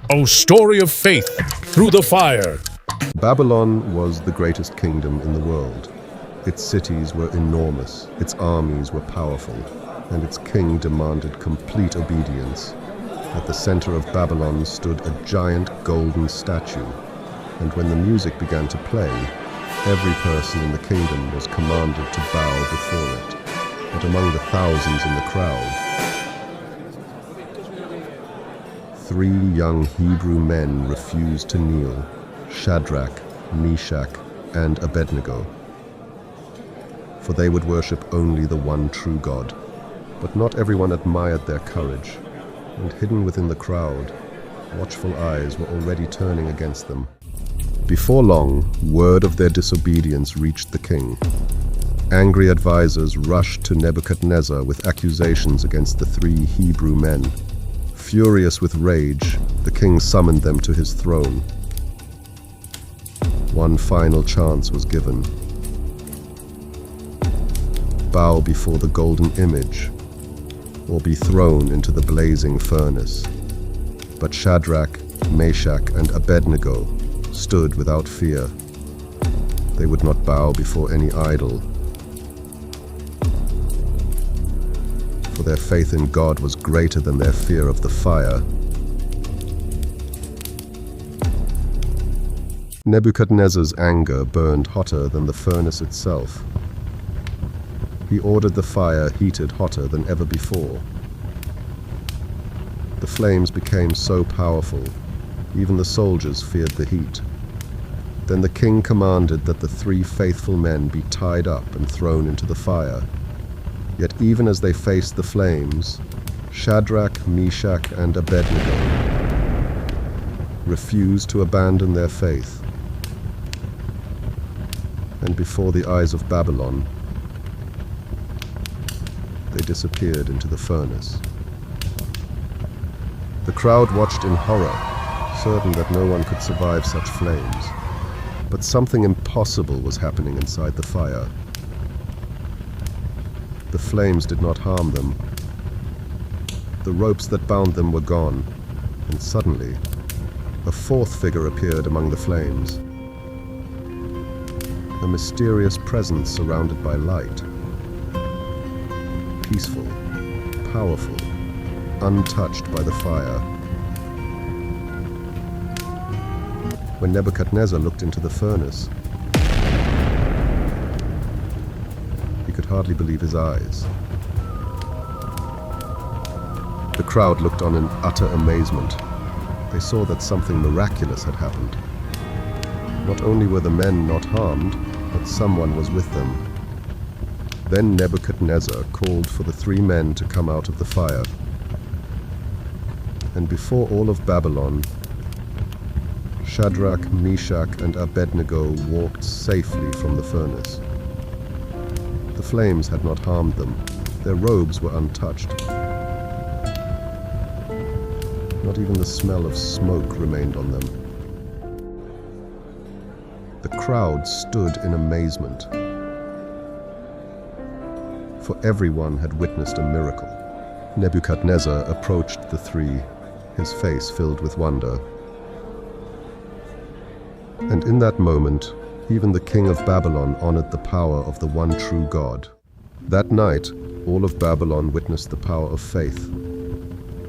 O story of faith through the fire. Babylon was the greatest kingdom in the world. Its cities were enormous, its armies were powerful, and its king demanded complete obedience. At the center of Babylon stood a giant golden statue, and when the music began to play, every person in the kingdom was commanded to bow before it. But among the thousands in the crowd, 3 young Hebrew men refused to kneel: Shadrach, Meshach, and Abednego. For they would worship only the one true God. But not everyone admired their courage, and hidden within the crowd, watchful eyes were already turning against them. Before long, word of their disobedience reached the king. Angry advisors rushed to Nebuchadnezzar with accusations against the 3 Hebrew men. Furious with rage, the king summoned them to his throne. One final chance was given. Bow before the golden image, or be thrown into the blazing furnace. But Shadrach, Meshach, and Abednego stood without fear. They would not bow before any idol, for their faith in God was greater than their fear of the fire. Nebuchadnezzar's anger burned hotter than the furnace itself. He ordered the fire heated hotter than ever before. The flames became so powerful, even the soldiers feared the heat. Then the king commanded that the 3 faithful men be tied up and thrown into the fire. Yet even as they faced the flames, Shadrach, Meshach, and Abednego refused to abandon their faith. And before the eyes of Babylon, they disappeared into the furnace. The crowd watched in horror, certain that no one could survive such flames. But something impossible was happening inside the fire. The flames did not harm them. The ropes that bound them were gone, and suddenly, a 4th figure appeared among the flames. A mysterious presence surrounded by light. Peaceful, powerful, untouched by the fire. When Nebuchadnezzar looked into the furnace, he could hardly believe his eyes. The crowd looked on in utter amazement. They saw that something miraculous had happened. Not only were the men not harmed, but someone was with them. Then Nebuchadnezzar called for the 3 men to come out of the fire. And before all of Babylon, Shadrach, Meshach, and Abednego walked safely from the furnace. The flames had not harmed them. Their robes were untouched. Not even the smell of smoke remained on them. The crowd stood in amazement, for everyone had witnessed a miracle. Nebuchadnezzar approached the 3, his face filled with wonder. And in that moment, even the king of Babylon honored the power of the one true God. That night, all of Babylon witnessed the power of faith.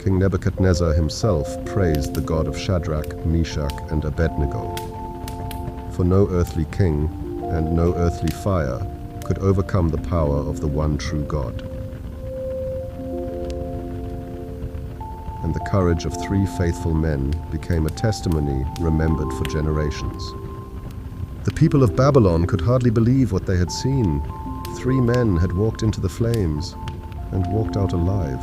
King Nebuchadnezzar himself praised the God of Shadrach, Meshach, and Abednego. For no earthly king and no earthly fire could overcome the power of the one true God. And the courage of 3 faithful men became a testimony remembered for generations. The people of Babylon could hardly believe what they had seen. 3 men had walked into the flames and walked out alive.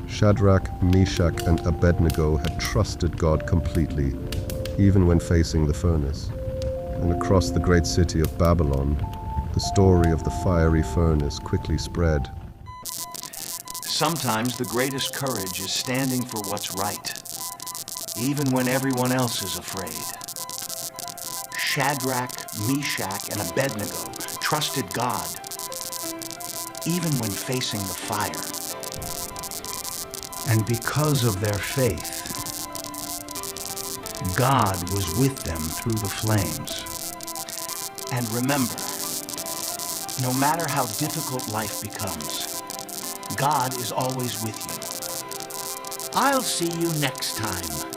Shadrach, Meshach, and Abednego had trusted God completely, even when facing the furnace. And across the great city of Babylon, the story of the fiery furnace quickly spread. Sometimes the greatest courage is standing for what's right, even when everyone else is afraid. Shadrach, Meshach, and Abednego trusted God, even when facing the fire. And because of their faith, God was with them through the flames. And remember, no matter how difficult life becomes, God is always with you. I'll see you next time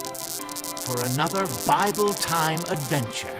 for another Bible Time adventure.